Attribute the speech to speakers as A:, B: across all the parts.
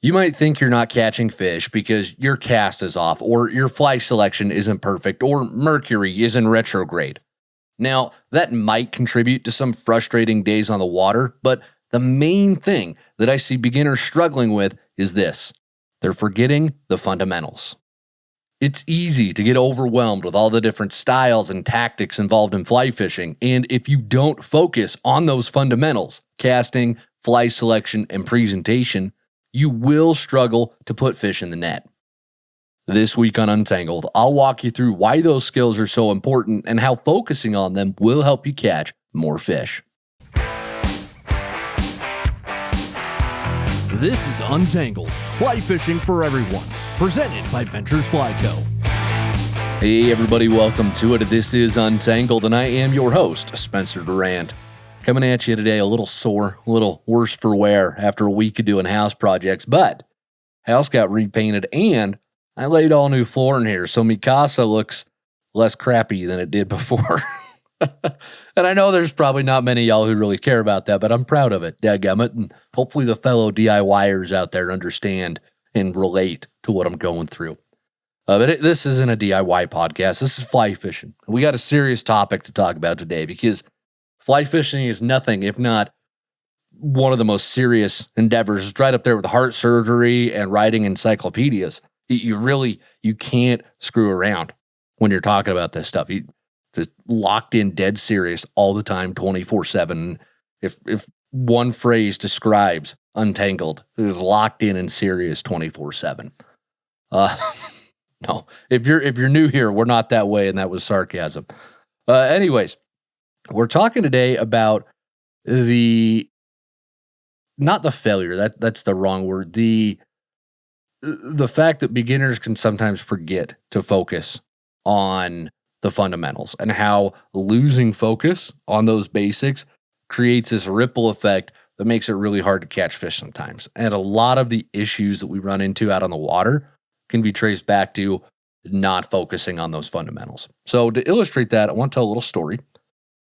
A: You might think you're not catching fish because your cast is off, or your fly selection isn't perfect, or Mercury is in retrograde. Now, that might contribute to some frustrating days on the water, but the main thing that I see beginners struggling with is this: they're forgetting the fundamentals. It's easy to get overwhelmed with all the different styles and tactics involved in fly fishing, and if you don't focus on those fundamentals, casting, fly selection, and presentation, you will struggle to put fish in the net. This week on Untangled, I'll walk you through why those skills are so important and how focusing on them will help you catch more fish. This is Untangled, fly fishing for everyone, presented by Ventures Fly Co. Hey everybody, welcome to it. This is Untangled, and I am your host, Spencer Durrant. Coming at you today a little sore, a little worse for wear after a week of doing house projects, but house got repainted and I laid all new floor in here, so mi casa looks less crappy than it did before. And I know there's probably not many of y'all who really care about that, but I'm proud of it, dadgummit, and hopefully the fellow DIYers out there understand and relate to what I'm going through. This isn't a DIY podcast. This is fly fishing. We got a serious topic to talk about today because fly fishing is nothing if not one of the most serious endeavors. It's right up there with heart surgery and writing encyclopedias. You can't screw around when you're talking about this stuff. You just locked in, dead serious all the time, 24/7. If one phrase describes Untangled, it is locked in and serious 24/7. No, if you're new here, we're not that way, and that was sarcasm. Anyways, we're talking today about not the failure. That's the wrong word. The fact that beginners can sometimes forget to focus on the fundamentals and how losing focus on those basics creates this ripple effect that makes it really hard to catch fish sometimes. And a lot of the issues that we run into out on the water can be traced back to not focusing on those fundamentals. So to illustrate that, I want to tell a little story.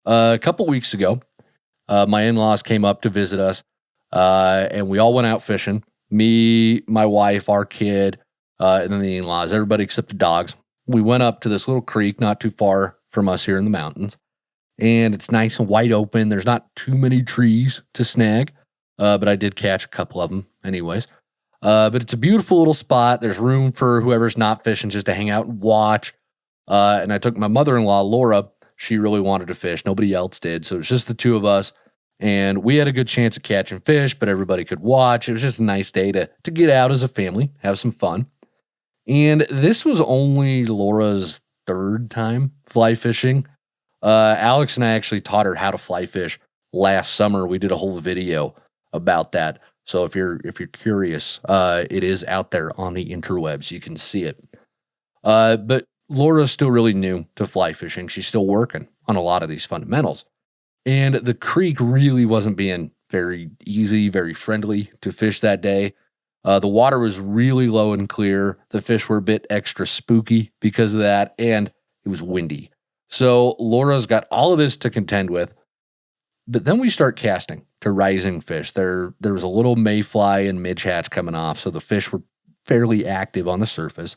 A: A couple weeks ago, my in-laws came up to visit us, and we all went out fishing. Me, my wife, our kid, and then the in-laws, everybody except the dogs. We went up to this little creek not too far from us here in the mountains, and it's nice and wide open. There's not too many trees to snag, but I did catch a couple of them anyways. But it's a beautiful little spot. There's room for whoever's not fishing just to hang out and watch. And I took my mother-in-law, Laura. She really wanted to fish. Nobody else did, so it was just the two of us. And we had a good chance at catching fish, but everybody could watch. It was just a nice day to get out as a family, have some fun. And this was only Laura's third time fly fishing. Alex and I actually taught her how to fly fish last summer. We did a whole video about that. So if you're curious, it is out there on the interwebs. You can see it. But Laura's still really new to fly fishing. She's still working on a lot of these fundamentals. And the creek really wasn't being very easy, very friendly to fish that day. The water was really low and clear. The fish were a bit extra spooky because of that, and it was windy. So Laura's got all of this to contend with. But then we start casting to rising fish. There was a little mayfly and midge hatch coming off, so the fish were fairly active on the surface.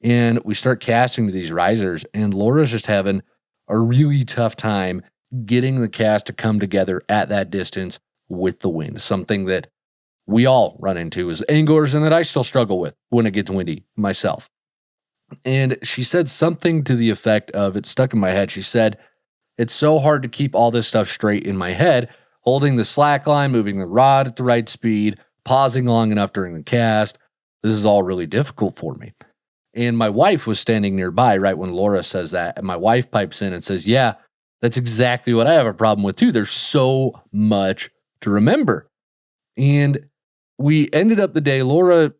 A: And we start casting to these risers, and Laura's just having a really tough time getting the cast to come together at that distance with the wind, something that we all run into as anglers and that I still struggle with when it gets windy myself. And she said something to the effect of, it stuck in my head. She said, "It's so hard to keep all this stuff straight in my head, holding the slack line, moving the rod at the right speed, pausing long enough during the cast. This is all really difficult for me." And my wife was standing nearby right when Laura says that. And my wife pipes in and says, "Yeah, that's exactly what I have a problem with too. There's so much to remember." And we ended up the day, Laura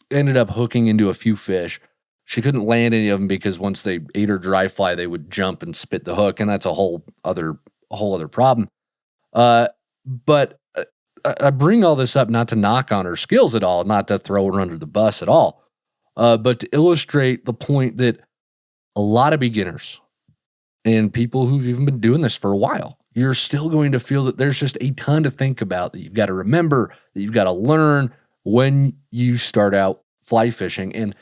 A: ended up hooking into a few fish. She couldn't land any of them because once they ate her dry fly, they would jump and spit the hook. And that's a whole other problem. But I bring all this up not to knock on her skills at all, not to throw her under the bus at all, but to illustrate the point that a lot of beginners and people who've even been doing this for a while, you're still going to feel that there's just a ton to think about, that you've got to remember, that you've got to learn, when you start out fly fishing. And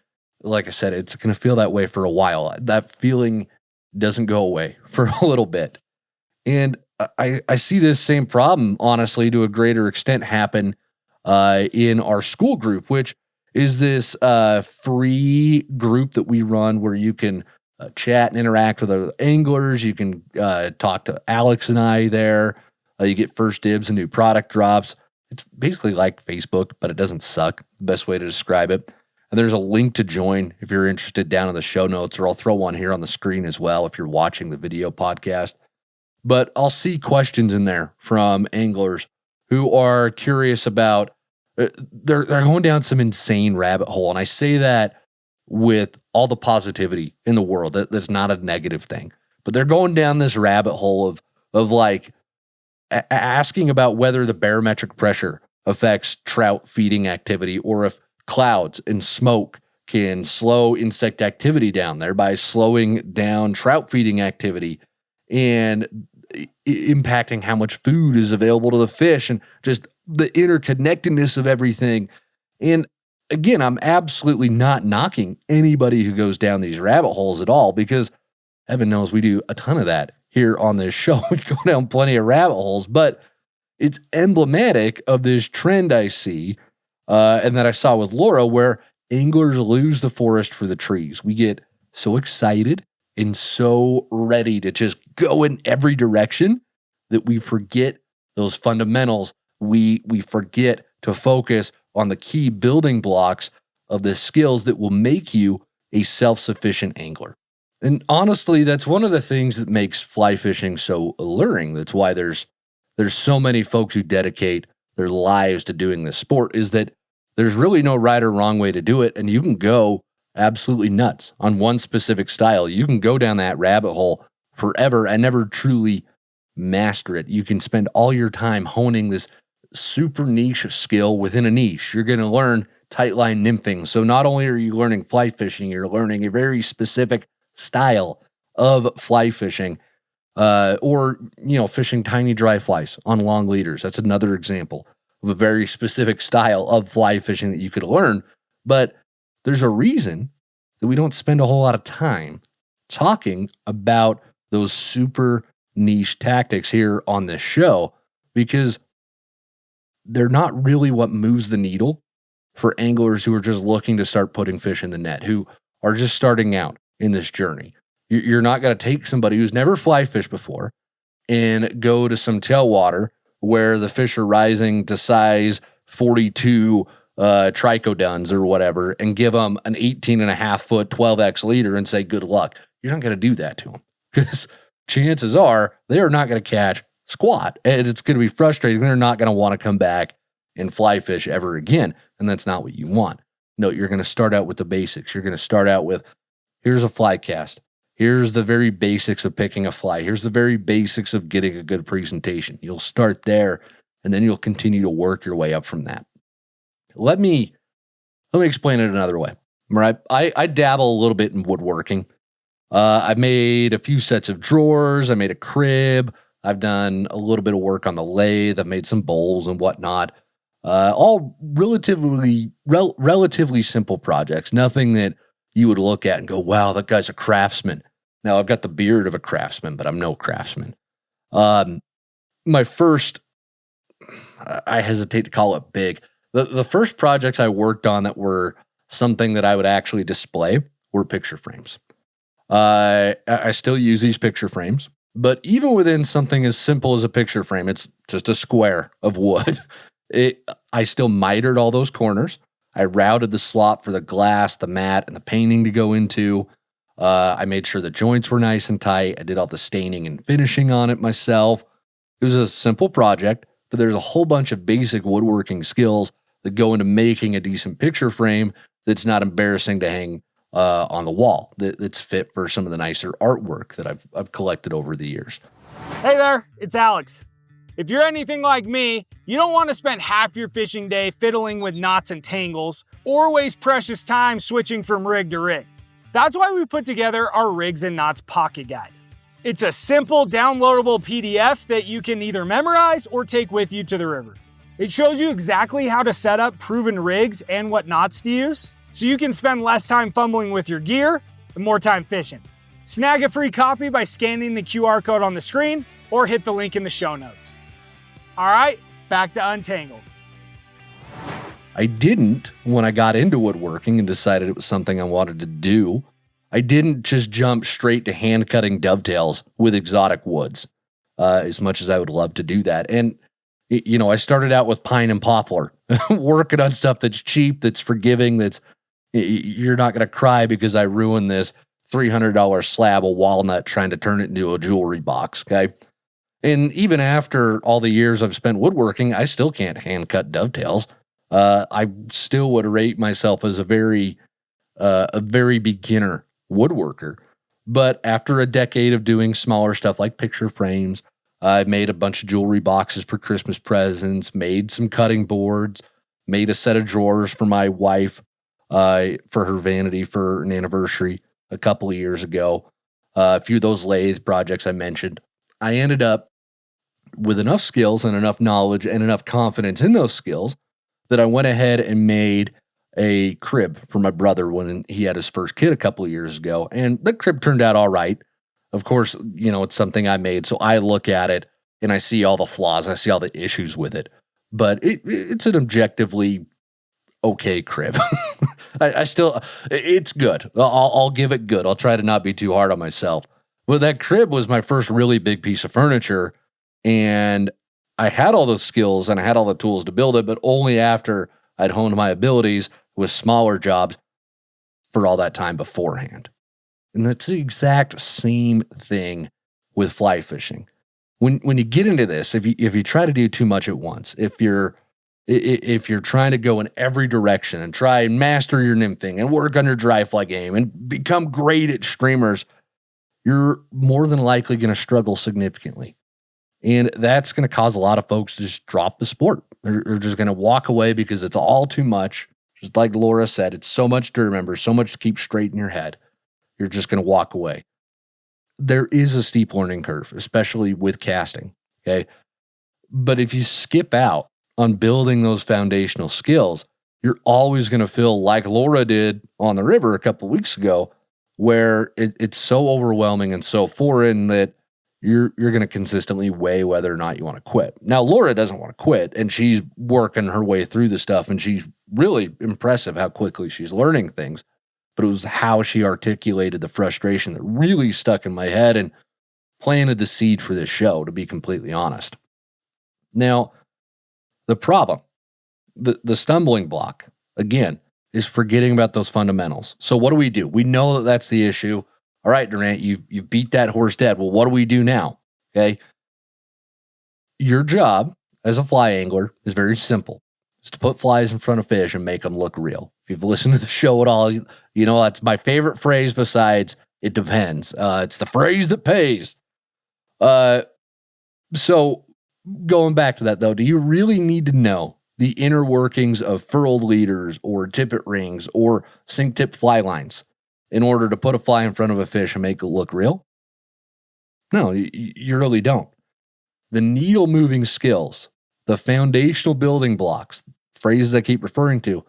A: like I said, it's going to feel that way for a while. That feeling doesn't go away for a little bit. And I see this same problem, honestly, to a greater extent happen in our school group, which is this free group that we run where you can chat and interact with other anglers. You can talk to Alex and I there. You get first dibs and new product drops. It's basically like Facebook, but it doesn't suck. The best way to describe it. And there's a link to join if you're interested down in the show notes, or I'll throw one here on the screen as well if you're watching the video podcast. But I'll see questions in there from anglers who are curious about, they're going down some insane rabbit hole. And I say that with all the positivity in the world. That's not a negative thing. But they're going down this rabbit hole of like asking about whether the barometric pressure affects trout feeding activity, or if clouds and smoke can slow insect activity down, thereby slowing down trout feeding activity and impacting how much food is available to the fish, and just the interconnectedness of everything. And again, I'm absolutely not knocking anybody who goes down these rabbit holes at all, because heaven knows we do a ton of that here on this show. We go down plenty of rabbit holes, but it's emblematic of this trend I see and that I saw with Laura, where anglers lose the forest for the trees. We get so excited and so ready to just go in every direction that we forget those fundamentals. We forget to focus on the key building blocks of the skills that will make you a self-sufficient angler. And honestly, that's one of the things that makes fly fishing so alluring. That's why there's so many folks who dedicate their lives to doing this sport, is that there's really no right or wrong way to do it. And you can go absolutely nuts on one specific style. You can go down that rabbit hole forever and never truly master it. You can spend all your time honing this super niche skill within a niche. You're going to learn tight line nymphing. So not only are you learning fly fishing, you're learning a very specific style of fly fishing, or, fishing tiny dry flies on long leaders. That's another example of a very specific style of fly fishing that you could learn. But there's a reason that we don't spend a whole lot of time talking about those super niche tactics here on this show, because they're not really what moves the needle for anglers who are just looking to start putting fish in the net, who are just starting out in this journey. You're not going to take somebody who's never fly fished before and go to some tailwater where the fish are rising to size 42 trichoduns or whatever, and give them an 18.5-foot 12X leader and say, good luck. You're not going to do that to them, because chances are they are not going to catch squat. And it's going to be frustrating. They're not going to want to come back and fly fish ever again. And that's not what you want. No, you're going to start out with the basics. You're going to start out with, here's a fly cast. Here's the very basics of picking a fly. Here's the very basics of getting a good presentation. You'll start there, and then you'll continue to work your way up from that. Let me explain it another way. Right? I dabble a little bit in woodworking. I made a few sets of drawers. I made a crib. I've done a little bit of work on the lathe. I've made some bowls and whatnot. All relatively simple projects. Nothing that you would look at and go, wow, that guy's a craftsman. Now, I've got the beard of a craftsman, but I'm no craftsman. My first, I hesitate to call it big. The first projects I worked on that were something that I would actually display were picture frames. I still use these picture frames, but even within something as simple as a picture frame, it's just a square of wood. I still mitered all those corners. I routed the slot for the glass, the mat, and the painting to go into. I made sure the joints were nice and tight. I did all the staining and finishing on it myself. It was a simple project, but there's a whole bunch of basic woodworking skills that go into making a decent picture frame that's not embarrassing to hang on the wall, that's fit for some of the nicer artwork that I've collected over the years.
B: Hey there, it's Alex. If you're anything like me, you don't want to spend half your fishing day fiddling with knots and tangles, or waste precious time switching from rig to rig. That's why we put together our Rigs and Knots Pocket Guide. It's a simple, downloadable PDF that you can either memorize or take with you to the river. It shows you exactly how to set up proven rigs and what knots to use, so you can spend less time fumbling with your gear and more time fishing. Snag a free copy by scanning the QR code on the screen or hit the link in the show notes. All right, back to Untangled.
A: I didn't, when I got into woodworking and decided it was something I wanted to do, I didn't just jump straight to hand cutting dovetails with exotic woods, as much as I would love to do that. And, you know, I started out with pine and poplar, working on stuff that's cheap, that's forgiving, that's, you're not going to cry because I ruined this $300 slab of walnut trying to turn it into a jewelry box, okay? And even after all the years I've spent woodworking, I still can't hand cut dovetails. I still would rate myself as a very beginner woodworker. But after a decade of doing smaller stuff like picture frames, I made a bunch of jewelry boxes for Christmas presents, made some cutting boards, made a set of drawers for my wife for her vanity for an anniversary a couple of years ago. A few of those lathe projects I mentioned. I ended up with enough skills and enough knowledge and enough confidence in those skills that I went ahead and made a crib for my brother when he had his first kid a couple of years ago. And the crib turned out all right. Of course, you know, it's something I made, so I look at it and I see all the flaws. I see all the issues with it. But it's an objectively okay crib. I still, it's good. I'll give it good. I'll try to not be too hard on myself. But that crib was my first really big piece of furniture. And I had all those skills and I had all the tools to build it, but only after I'd honed my abilities with smaller jobs for all that time beforehand. And that's the exact same thing with fly fishing. When you get into this, if you try to do too much at once, if you're trying to go in every direction and try and master your nymphing and work on your dry fly game and become great at streamers, you're more than likely going to struggle significantly. And that's going to cause a lot of folks to just drop the sport. They're just going to walk away because it's all too much. Just like Laura said, it's so much to remember, so much to keep straight in your head. You're just going to walk away. There is a steep learning curve, especially with casting, okay? But if you skip out on building those foundational skills, you're always going to feel like Laura did on the river a couple of weeks ago, where it's so overwhelming and so foreign that you're going to consistently weigh whether or not you want to quit. Now, Laura doesn't want to quit, and she's working her way through the stuff, and she's really impressive how quickly she's learning things. But it was how she articulated the frustration that really stuck in my head and planted the seed for this show, to be completely honest. Now, the problem, the stumbling block, again, is forgetting about those fundamentals. So what do? We know that that's the issue. All right, Durrant, you beat that horse dead. Well, what do we do now? Okay. Your job as a fly angler is very simple. It's to put flies in front of fish and make them look real. If you've listened to the show at all, you know that's my favorite phrase besides it depends. It's the phrase that pays. So going back to that, though, do you really need to know the inner workings of furled leaders or tippet rings or sink tip fly lines in order to put a fly in front of a fish and make it look real? No, you really don't. The needle moving skills, the foundational building blocks, phrases I keep referring to,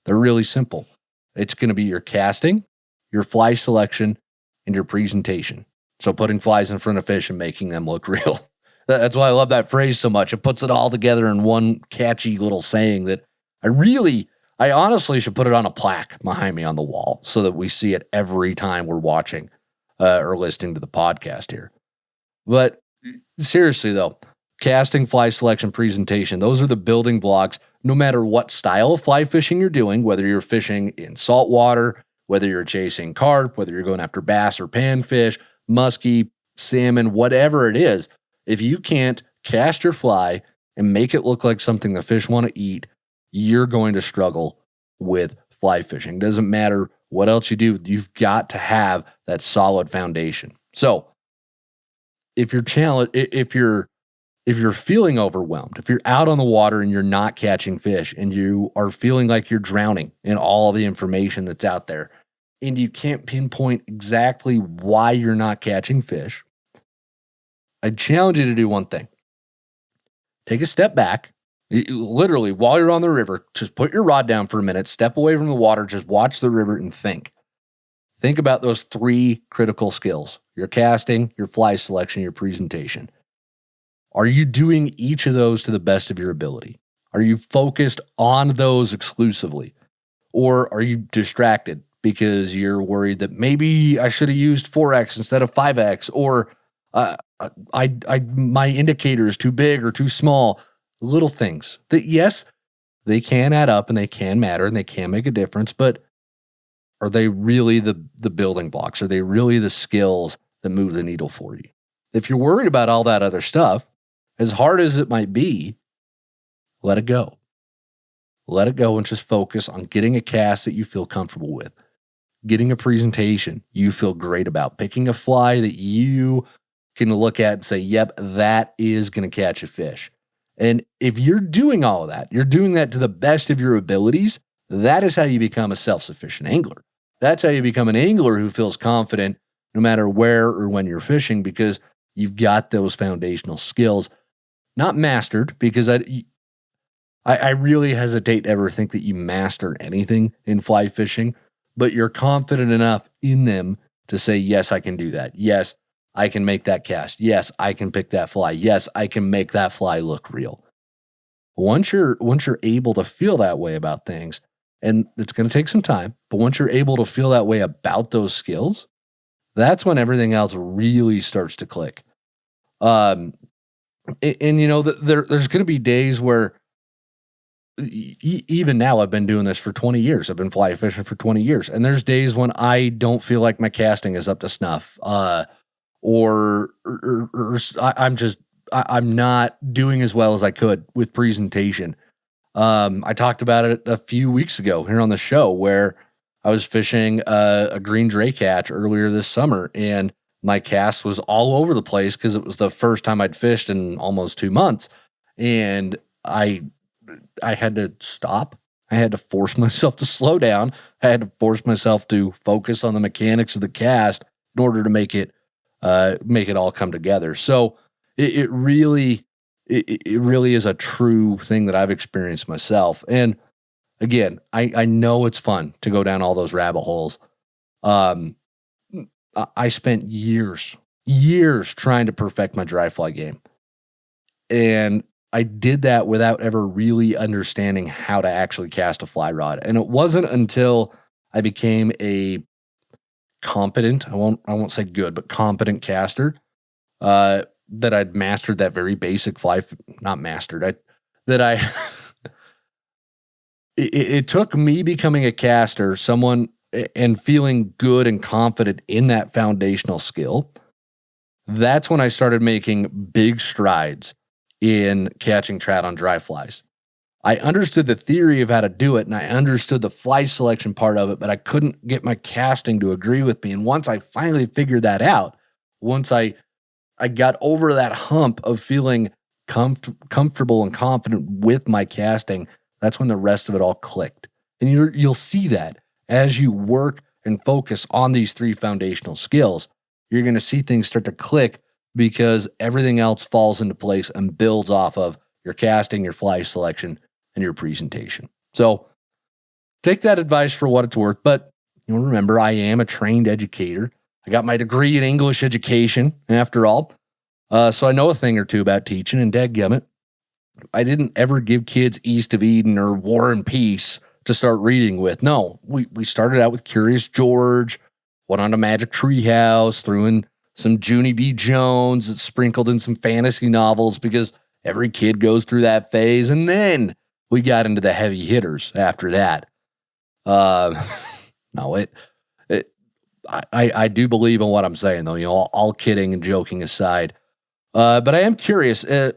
A: they're really simple. It's going to be your casting, your fly selection, and your presentation. So putting flies in front of fish and making them look real. That's why I love that phrase so much. It puts it all together in one catchy little saying that I honestly should put it on a plaque behind me on the wall so that we see it every time we're watching or listening to the podcast here. But seriously, though, casting, fly selection, presentation, those are the building blocks no matter what style of fly fishing you're doing, whether you're fishing in saltwater, whether you're chasing carp, whether you're going after bass or panfish, muskie, salmon, whatever it is. If you can't cast your fly and make it look like something the fish want to eat, you're going to struggle with fly fishing. Doesn't matter what else you do, you've got to have that solid foundation. So if you're feeling overwhelmed, if you're out on the water and you're not catching fish and you are feeling like you're drowning in all the information that's out there and you can't pinpoint exactly why you're not catching fish, I challenge you to do one thing. Take a step back Literally, while you're on the river, just put your rod down for a minute, step away from the water, just watch the river and think. Think about those 3 critical skills: your casting, your fly selection, your presentation. Are you doing each of those to the best of your ability? Are you focused on those exclusively? Or are you distracted because you're worried that maybe I should have used 4X instead of 5X, or my indicator is too big or too small? Little things that, yes, they can add up and they can matter and they can make a difference, but are they really the building blocks? Are they really the skills that move the needle for you? If you're worried about all that other stuff, as hard as it might be, let it go. Let it go and just focus on getting a cast that you feel comfortable with, getting a presentation you feel great about, picking a fly that you can look at and say, yep, that is going to catch a fish. And if you're doing all of that, you're doing that to the best of your abilities, that is how you become a self-sufficient angler. That's how you become an angler who feels confident no matter where or when you're fishing, because you've got those foundational skills, not mastered, because I really hesitate to ever think that you master anything in fly fishing, but you're confident enough in them to say, yes, I can do that. Yes, I can make that cast. Yes, I can pick that fly. Yes, I can make that fly look real. Once you're able to feel that way about things, and it's going to take some time, but once you're able to feel that way about those skills, that's when everything else really starts to click. And you know, there's going to be days where, even now, I've been doing this for 20 years. I've been fly fishing for 20 years. And there's days when I don't feel like my casting is up to snuff. Or I'm not doing as well as I could with presentation. I talked about it a few weeks ago here on the show, where I was fishing a green dray catch earlier this summer, and my cast was all over the place because it was the first time I'd fished in almost 2 months. And I had to stop. I had to force myself to slow down. I had to force myself to focus on the mechanics of the cast in order to make it all come together. So it really is a true thing that I've experienced myself. And again, I know it's fun to go down all those rabbit holes. I spent years trying to perfect my dry fly game. And I did that without ever really understanding how to actually cast a fly rod. And it wasn't until I became a competent, I won't say good, but competent caster, that I'd mastered that very basic fly, not mastered, it took me becoming a caster, someone, and feeling good and confident in that foundational skill. That's when I started making big strides in catching trout on dry flies. I understood the theory of how to do it, and I understood the fly selection part of it, but I couldn't get my casting to agree with me. And once I finally figured that out, once I got over that hump of feeling comfortable and confident with my casting, that's when the rest of it all clicked. And you'll see that as you work and focus on these 3 foundational skills, you're going to see things start to click, because everything else falls into place and builds off of your casting, your fly selection, and your presentation. So take that advice for what it's worth. But remember, I am a trained educator. I got my degree in English education, after all. So I know a thing or two about teaching, and dadgummit, I didn't ever give kids East of Eden or War and Peace to start reading with. No, we started out with Curious George, went on to Magic Treehouse, threw in some Junie B. Jones, sprinkled in some fantasy novels, because every kid goes through that phase. And then we got into the heavy hitters after that. No, I do believe in what I'm saying, though, all kidding and joking aside. But I am curious, do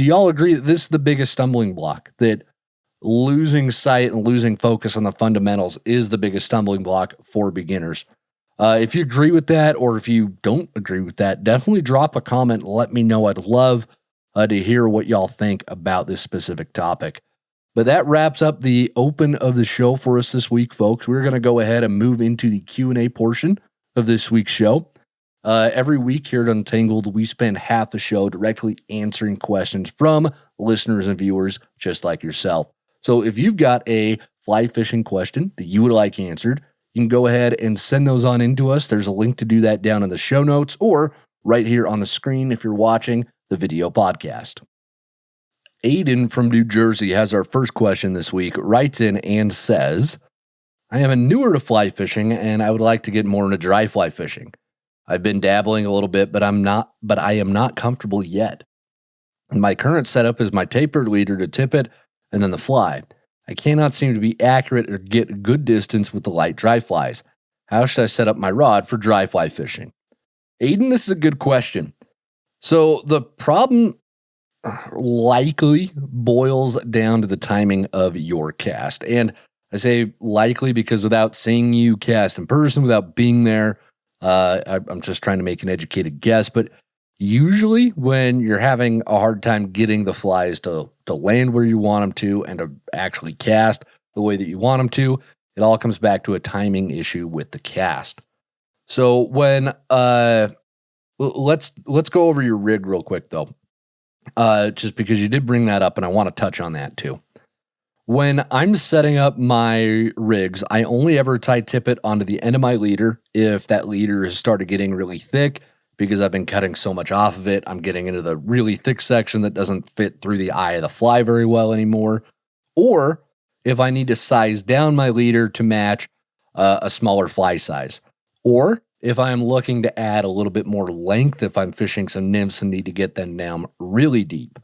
A: y'all agree that this is the biggest stumbling block, that losing sight and losing focus on the fundamentals is the biggest stumbling block for beginners? If you agree with that, or if you don't agree with that, definitely drop a comment and let me know. I'd love to hear what y'all think about this specific topic. But that wraps up the open of the show for us this week, folks. We're going to go ahead and move into the Q&A portion of this week's show. Every week here at Untangled, we spend half the show directly answering questions from listeners and viewers just like yourself. So if you've got a fly fishing question that you would like answered, you can go ahead and send those on into us. There's a link to do that down in the show notes or right here on the screen if you're watching the video podcast. Aiden from New Jersey has our first question this week, writes in and says, I am newer to fly fishing and I would like to get more into dry fly fishing. I've been dabbling a little bit, but I am not comfortable yet. My current setup is my tapered leader to tip it and then the fly. I cannot seem to be accurate or get good distance with the light dry flies. How should I set up my rod for dry fly fishing? Aiden, this is a good question. So the problem likely boils down to the timing of your cast. And I say likely because without seeing you cast in person, without being there, I'm just trying to make an educated guess, but usually when you're having a hard time getting the flies to land where you want them to and to actually cast the way that you want them to, it all comes back to a timing issue with the cast. So when let's go over your rig real quick though, just because you did bring that up and I want to touch on that too. When I'm setting up my rigs, I only ever tie tippet onto the end of my leader if that leader has started getting really thick because I've been cutting so much off of it. I'm getting into the really thick section that doesn't fit through the eye of the fly very well anymore. Or if I need to size down my leader to match a smaller fly size. Or if I'm looking to add a little bit more length, if I'm fishing some nymphs and need to get them down really deep.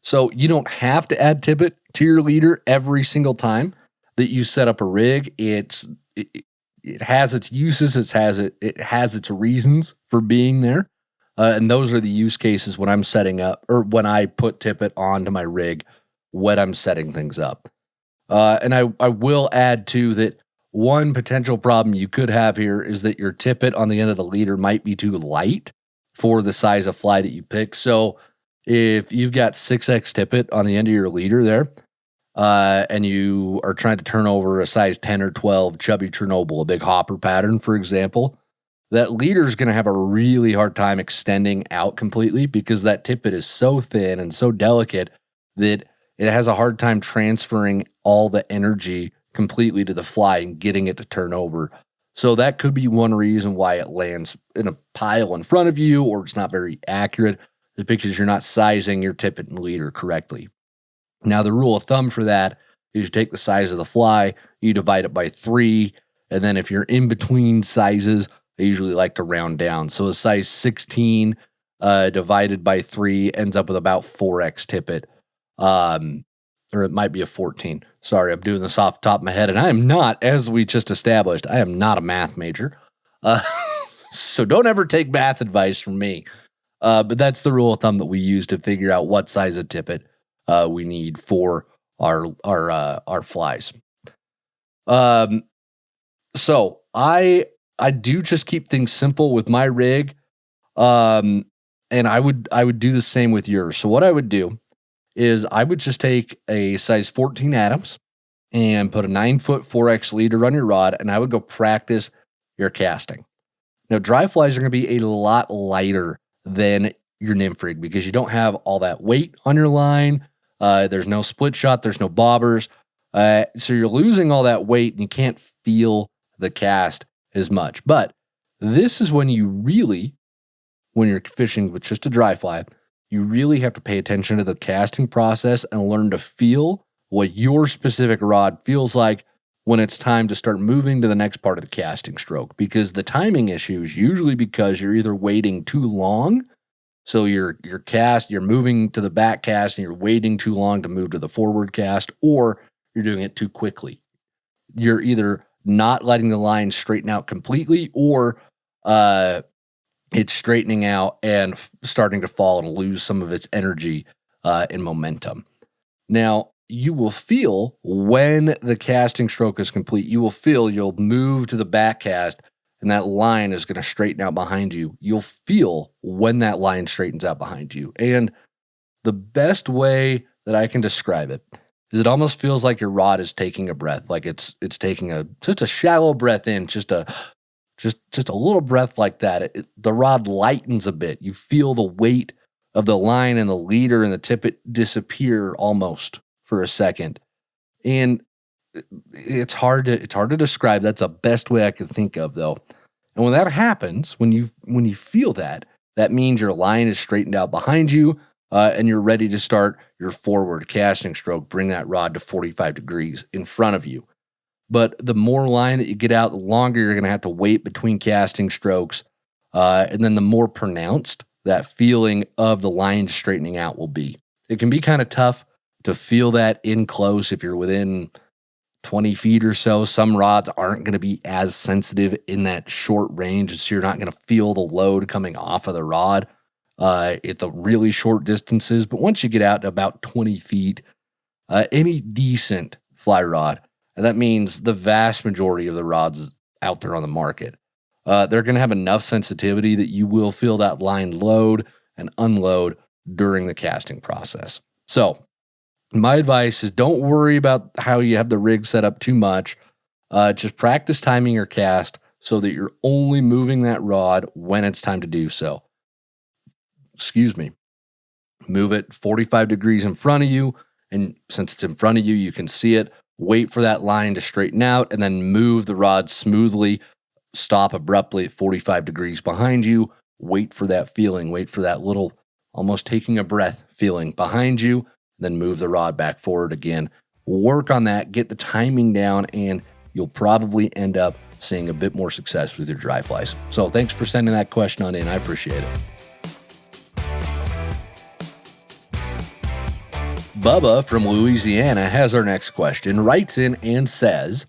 A: So you don't have to add tippet to your leader every single time that you set up a rig. It has its uses. It has its reasons for being there. And those are the use cases when I'm setting up or when I put tippet onto my rig when I'm setting things up. And I will add too that one potential problem you could have here is that your tippet on the end of the leader might be too light for the size of fly that you pick. So if you've got 6X tippet on the end of your leader there, and you are trying to turn over a size 10 or 12 chubby Chernobyl, a big hopper pattern, for example, that leader is going to have a really hard time extending out completely because that tippet is so thin and so delicate that it has a hard time transferring all the energy completely to the fly and getting it to turn over. So that could be one reason why it lands in a pile in front of you or it's not very accurate. Is because you're not sizing your tippet and leader correctly. Now, the rule of thumb for that is you take the size of the fly, you divide it by 3, and then if you're in between sizes, I usually like to round down. So a size 16 divided by 3 ends up with about 4X tippet, or it might be a 14. Sorry, I'm doing this off the top of my head, and I am not, as we just established, I am not a math major. So don't ever take math advice from me. But that's the rule of thumb that we use to figure out what size of tippet we need for our flies. So I do just keep things simple with my rig, and I would do the same with yours. So what I would do is I would just take a size 14 Adams and put a 9-foot 4X leader on your rod, and I would go practice your casting. Now, dry flies are going to be a lot lighter than your nymph rig because you don't have all that weight on your line. There's no split shot. There's no bobbers. So you're losing all that weight and you can't feel the cast as much. But this is when when you're fishing with just a dry fly, you really have to pay attention to the casting process and learn to feel what your specific rod feels like when it's time to start moving to the next part of the casting stroke, because the timing issue is usually because you're either waiting too long. So you're moving to the back cast and you're waiting too long to move to the forward cast, or you're doing it too quickly. You're either not letting the line straighten out completely, or it's straightening out and starting to fall and lose some of its energy and momentum. Now, you will feel when the casting stroke is complete, you'll move to the back cast and that line is going to straighten out behind you. You'll feel when that line straightens out behind you. And the best way that I can describe it is it almost feels like your rod is taking a breath, like it's taking just a shallow breath in, just a just a little breath like that, the rod lightens a bit. You feel the weight of the line and the leader and the tippet disappear almost for a second. And it's hard to describe. That's the best way I can think of, though. And when that happens, when you feel that, that means your line is straightened out behind you, and you're ready to start your forward casting stroke. Bring that rod to 45 degrees in front of you. But the more line that you get out, the longer you're going to have to wait between casting strokes, and then the more pronounced that feeling of the line straightening out will be. It can be kind of tough to feel that in close if you're within 20 feet or so. Some rods aren't going to be as sensitive in that short range, so you're not going to feel the load coming off of the rod at the really short distances. But once you get out to about 20 feet, any decent fly rod, and that means the vast majority of the rods out there on the market, they're going to have enough sensitivity that you will feel that line load and unload during the casting process. So my advice is don't worry about how you have the rig set up too much. Just practice timing your cast so that you're only moving that rod when it's time to do so. Excuse me. Move it 45 degrees in front of you, and since it's in front of you, you can see it. Wait for that line to straighten out, and then move the rod smoothly. Stop abruptly at 45 degrees behind you. Wait for that feeling. Wait for that little almost taking a breath feeling behind you. Then move the rod back forward again. Work on that. Get the timing down, and you'll probably end up seeing a bit more success with your dry flies. So thanks for sending that question on in. I appreciate it. Bubba from Louisiana has our next question, writes in and says,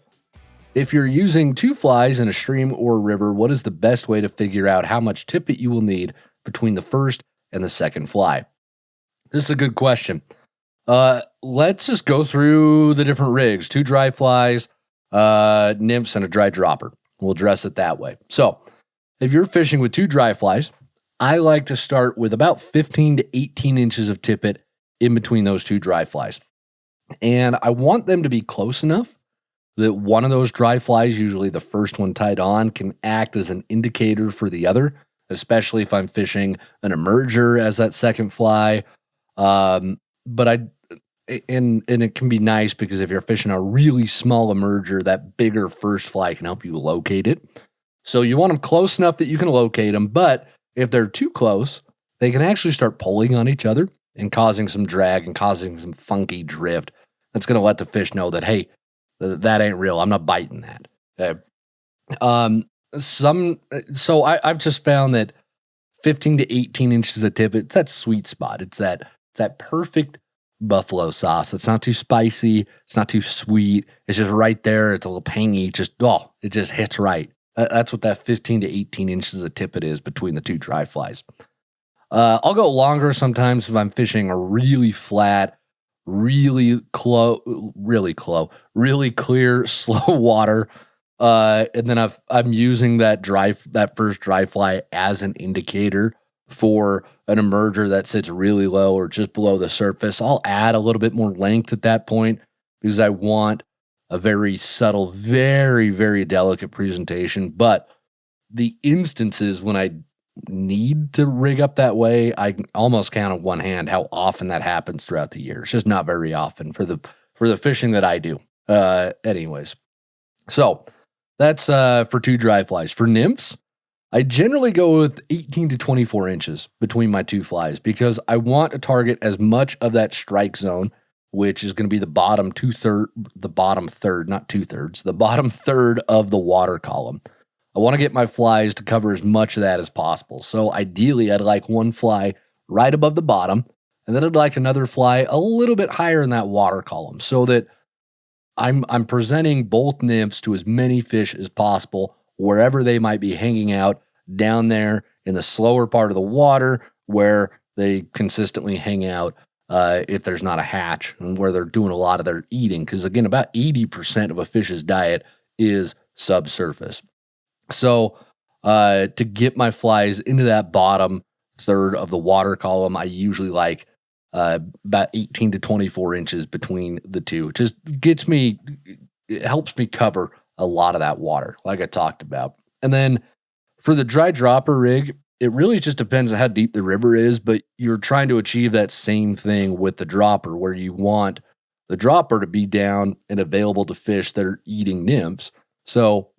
A: if you're using two flies in a stream or a river, what is the best way to figure out how much tippet you will need between the first and the second fly? This is a good question. Let's just go through the different rigs, two dry flies, nymphs, and a dry dropper. We'll address it that way. So if you're fishing with two dry flies, I like to start with about 15 to 18 inches of tippet in between those two dry flies. And I want them to be close enough that one of those dry flies, usually the first one tied on, can act as an indicator for the other, especially if I'm fishing an emerger as that second fly. But it can be nice because if you're fishing a really small emerger, that bigger first fly can help you locate it. So you want them close enough that you can locate them, but if they're too close, they can actually start pulling on each other and causing some drag and causing some funky drift. That's going to let the fish know that, hey, that ain't real. I'm not biting that. I've just found that 15 to 18 inches of tippet, it's that sweet spot. It's that perfect buffalo sauce. It's not too spicy. It's not too sweet. It's just right there. It's a little tangy. It just hits right. That's what that 15 to 18 inches of tippet is between the two dry flies. I'll go longer sometimes if I'm fishing a really flat, really clear, slow water. And then I'm using that first dry fly as an indicator for an emerger that sits really low or just below the surface. I'll add a little bit more length at that point because I want a very subtle, very, very delicate presentation. But the instances when I need to rig up that way, I can almost count on one hand how often that happens throughout the year. It's just not very often for the fishing that I do. Anyways, so that's for two dry flies. For nymphs, I generally go with 18 to 24 inches between my two flies because I want to target as much of that strike zone, which is going to be the bottom third of the water column. I want to get my flies to cover as much of that as possible. So ideally, I'd like one fly right above the bottom, and then I'd like another fly a little bit higher in that water column so that I'm presenting both nymphs to as many fish as possible wherever they might be hanging out down there in the slower part of the water where they consistently hang out if there's not a hatch and where they're doing a lot of their eating. Because again, about 80% of a fish's diet is subsurface. So to get my flies into that bottom third of the water column, I usually like about 18 to 24 inches between the two. It helps me cover a lot of that water, like I talked about. And then for the dry dropper rig, it really just depends on how deep the river is, but you're trying to achieve that same thing with the dropper where you want the dropper to be down and available to fish that are eating nymphs. So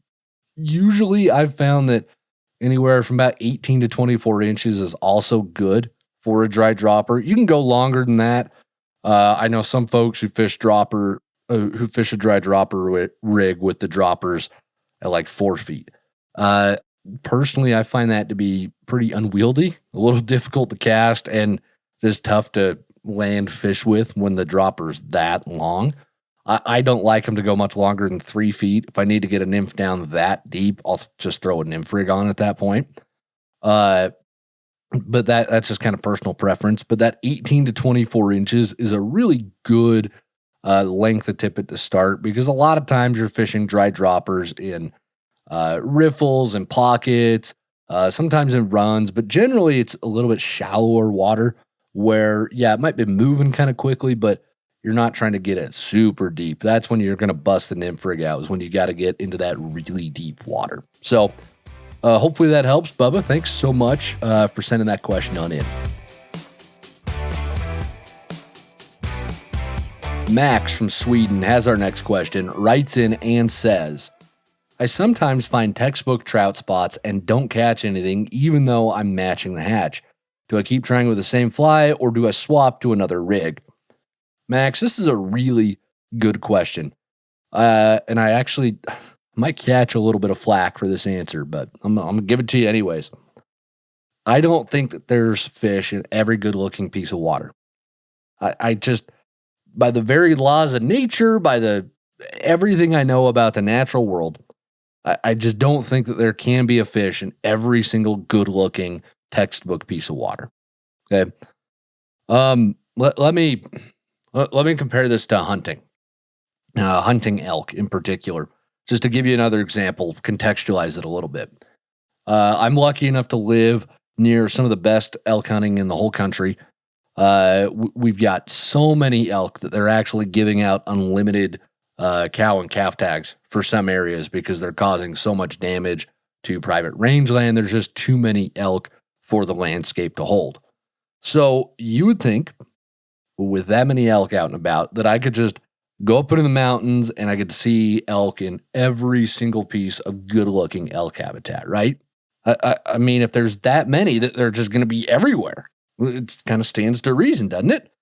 A: usually I've found that anywhere from about 18 to 24 inches is also good for a dry dropper. You can go longer than that. I know some folks who fish a dry dropper rig with the droppers at like 4 feet. Personally, I find that to be pretty unwieldy, a little difficult to cast, and just tough to land fish with when the dropper's that long. I don't like them to go much longer than 3 feet. If I need to get a nymph down that deep, I'll just throw a nymph rig on at that point. But that's just kind of personal preference. But that 18 to 24 inches is a really good length of tippet to start, because a lot of times you're fishing dry droppers in riffles and pockets, sometimes in runs, but generally it's a little bit shallower water where, yeah, it might be moving kind of quickly, but you're not trying to get it super deep. That's when you're going to bust the nymph rig out, is when you got to get into that really deep water. So hopefully that helps, Bubba. Thanks so much for sending that question on in. Max from Sweden has our next question, writes in and says, I sometimes find textbook trout spots and don't catch anything even though I'm matching the hatch. Do I keep trying with the same fly or do I swap to another rig? Max, this is a really good question. And I actually might catch a little bit of flack for this answer, but I'm going to give it to you anyways. I don't think that there's fish in every good-looking piece of water. I just, by the very laws of nature, by everything I know about the natural world, I just don't think that there can be a fish in every single good-looking textbook piece of water. Okay. Let me compare this to hunting elk in particular, just to give you another example, contextualize it a little bit. I'm lucky enough to live near some of the best elk hunting in the whole country. We've got so many elk that they're actually giving out unlimited cow and calf tags for some areas because they're causing so much damage to private rangeland. There's just too many elk for the landscape to hold. So you would think, with that many elk out and about, that I could just go up into the mountains and I could see elk in every single piece of good-looking elk habitat, right? I mean, if there's that many, that they're just going to be everywhere. It kind of stands to reason, doesn't it?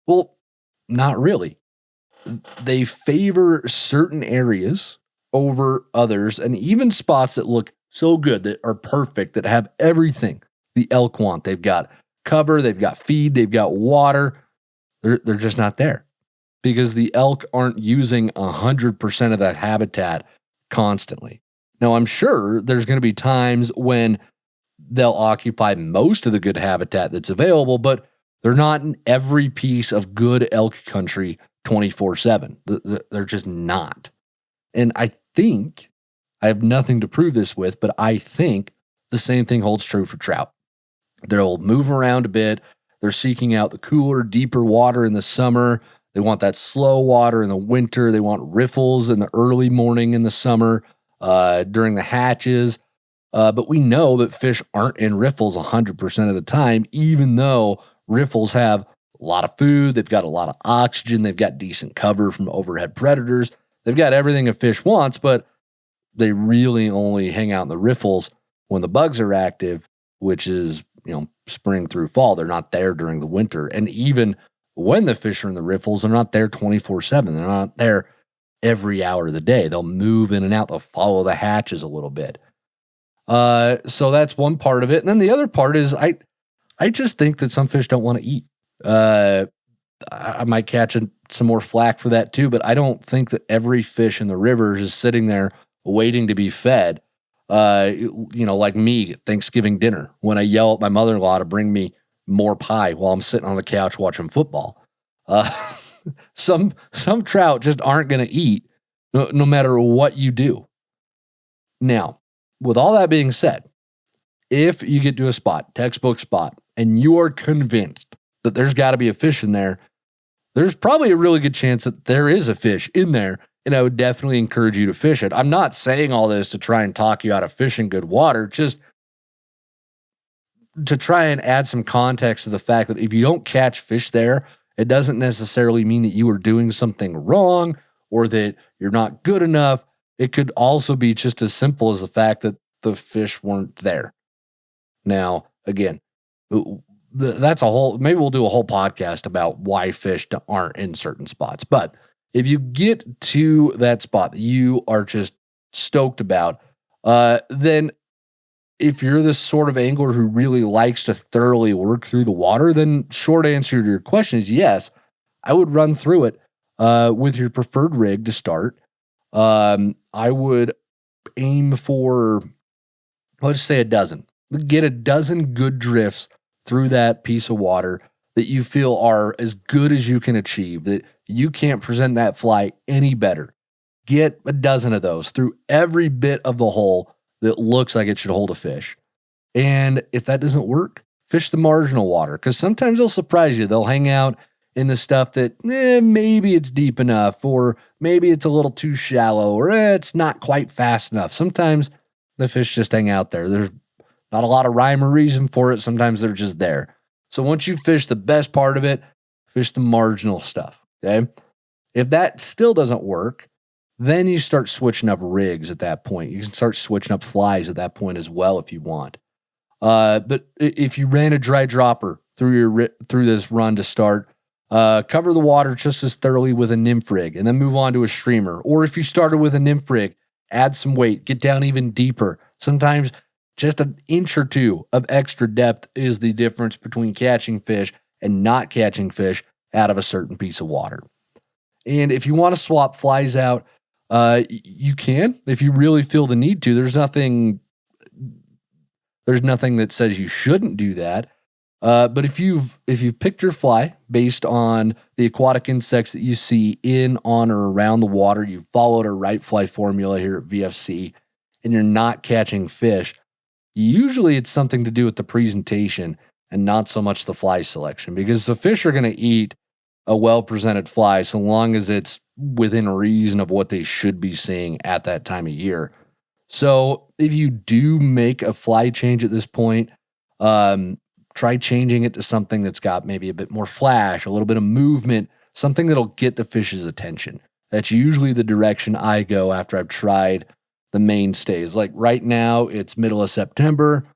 A: Well, not really. They favor certain areas over others, and even spots that look so good, that are perfect, that have everything the elk want. They've got cover, they've got feed, they've got water. They're just not there because the elk aren't using 100% of that habitat constantly. Now, I'm sure there's going to be times when they'll occupy most of the good habitat that's available, but they're not in every piece of good elk country 24/7. They're just not. And I think, I have nothing to prove this with, but I think the same thing holds true for trout. They'll move around a bit. They're seeking out the cooler, deeper water in the summer. They want that slow water in the winter. They want riffles in the early morning in the summer, during the hatches. But we know that fish aren't in riffles 100% of the time, even though riffles have a lot of food. They've got a lot of oxygen. They've got decent cover from overhead predators. They've got everything a fish wants, but they really only hang out in the riffles when the bugs are active, which is, spring through fall. They're not there during the winter. And even when the fish are in the riffles, they're not there 24/7. They're not there every hour of the day. They'll move in and out. They'll follow the hatches a little bit. So that's one part of it. And then the other part is I just think that some fish don't want to eat. I might catch some more flack for that too, but I don't think that every fish in the rivers is sitting there waiting to be fed. Like me at Thanksgiving dinner when I yell at my mother-in-law to bring me more pie while I'm sitting on the couch watching football. Some trout just aren't going to eat no matter what you do. Now, with all that being said, if you get to a spot, textbook spot, and you are convinced that there's got to be a fish in there, there's probably a really good chance that there is a fish in there. and I would definitely encourage you to fish it. I'm not saying all this to try and talk you out of fishing good water, just to try and add some context to the fact that if you don't catch fish there, it doesn't necessarily mean that you are doing something wrong or that you're not good enough. It could also be just as simple as the fact that the fish weren't there. Now, again, that's maybe we'll do a whole podcast about why fish aren't in certain spots. But if you get to that spot that you are just stoked about, then if you're this sort of angler who really likes to thoroughly work through the water, then short answer to your question is yes, I would run through it with your preferred rig to start. I would aim for, let's say, a dozen. Get a dozen good drifts through that piece of water that you feel are as good as you can achieve, that you can't present that fly any better. Get a dozen of those through every bit of the hole that looks like it should hold a fish. And if that doesn't work, fish the marginal water, because sometimes they'll surprise you. They'll hang out in the stuff that maybe it's deep enough, or maybe it's a little too shallow, or it's not quite fast enough. Sometimes the fish just hang out there. There's not a lot of rhyme or reason for it. Sometimes they're just there. So once you fish the best part of it, fish the marginal stuff, okay? If that still doesn't work, then you start switching up rigs at that point. You can start switching up flies at that point as well if you want. But if you ran a dry dropper through this run to start, cover the water just as thoroughly with a nymph rig and then move on to a streamer. Or if you started with a nymph rig, add some weight, get down even deeper. Sometimes just an inch or two of extra depth is the difference between catching fish and not catching fish out of a certain piece of water. And if you want to swap flies out, you can, if you really feel the need to. There's nothing that says you shouldn't do that. But if you've picked your fly based on the aquatic insects that you see in, on, or around the water, you followed a right fly formula here at VFC, and you're not catching fish, usually it's something to do with the presentation and not so much the fly selection, because the fish are going to eat a well-presented fly so long as it's within reason of what they should be seeing at that time of year. So if you do make a fly change at this point, try changing it to something that's got maybe a bit more flash, a little bit of movement, something that'll get the fish's attention. That's usually the direction I go after I've tried the mainstays. Like right now, it's middle of September.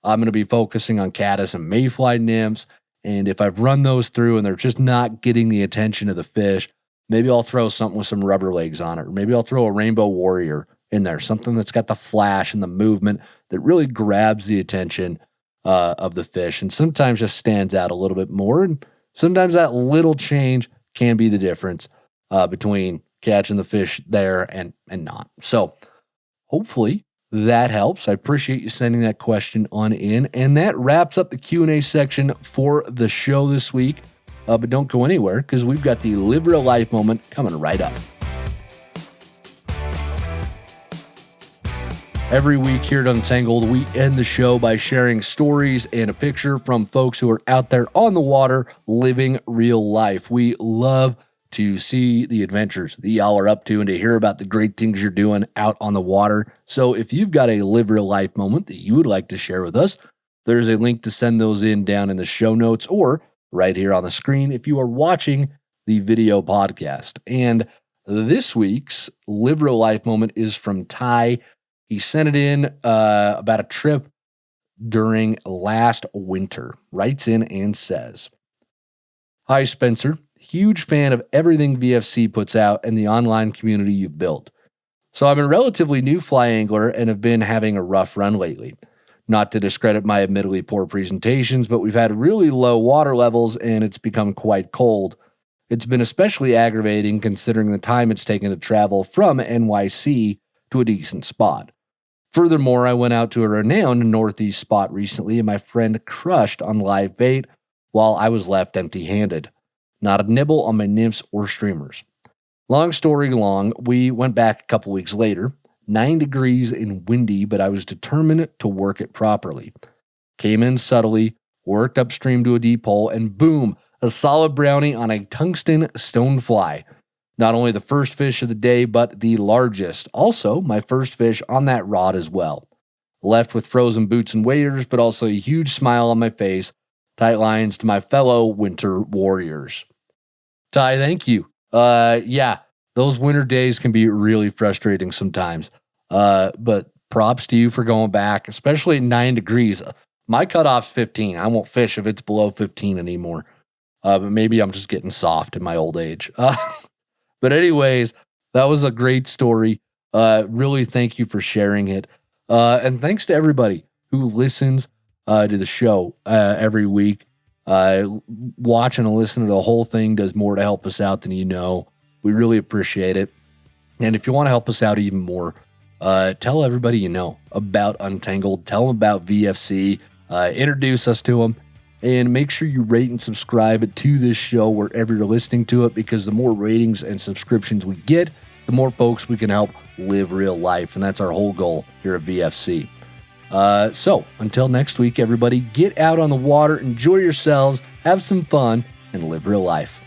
A: I'm going to be focusing on caddis and mayfly nymphs. And if I've run those through and they're just not getting the attention of the fish, maybe I'll throw something with some rubber legs on it. Or maybe I'll throw a rainbow warrior in there, something that's got the flash and the movement that really grabs the attention of the fish, and sometimes just stands out a little bit more. And sometimes that little change can be the difference between catching the fish there and not. So hopefully that helps. I appreciate you sending that question on in. And that wraps up the Q&A section for the show this week. But don't go anywhere, because we've got the Live Real Life moment coming right up. Every week here at Untangled, we end the show by sharing stories and a picture from folks who are out there on the water living real life. We love to see the adventures that y'all are up to and to hear about the great things you're doing out on the water. So if you've got a Live Real Life moment that you would like to share with us, there's a link to send those in down in the show notes or right here on the screen if you are watching the video podcast. And this week's Live Real Life moment is from Ty. He sent it in about a trip during last winter. Writes in and says, "Hi, Spencer. Huge fan of everything VFC puts out and the online community you've built. So I'm a relatively new fly angler and have been having a rough run lately. Not to discredit my admittedly poor presentations, but we've had really low water levels and it's become quite cold. It's been especially aggravating considering the time it's taken to travel from NYC to a decent spot. Furthermore, I went out to a renowned northeast spot recently and my friend crushed on live bait while I was left empty-handed. Not a nibble on my nymphs or streamers. Long story long, we went back a couple weeks later, 9 degrees and windy, but I was determined to work it properly. Came in subtly, worked upstream to a deep hole, and boom, a solid brownie on a tungsten stonefly. Not only the first fish of the day, but the largest. Also, my first fish on that rod as well. Left with frozen boots and waders, but also a huge smile on my face. Tight lines to my fellow winter warriors. Ty, thank you. Yeah, those winter days can be really frustrating sometimes. But props to you for going back, especially at 9 degrees. My cutoff's 15. I won't fish if it's below 15 anymore. But maybe I'm just getting soft in my old age. But anyways, that was a great story. Really thank you for sharing it. And thanks to everybody who listens to the show every week. Watching and listening to the whole thing does more to help us out than you know. We really appreciate it. And if you want to help us out even more, tell everybody you know about Untangled. Tell them about VFC. Introduce us to them. And make sure you rate and subscribe to this show wherever you're listening to it, because the more ratings and subscriptions we get, the more folks we can help live real life. And that's our whole goal here at VFC. So until next week, everybody, get out on the water, enjoy yourselves, have some fun, and live real life.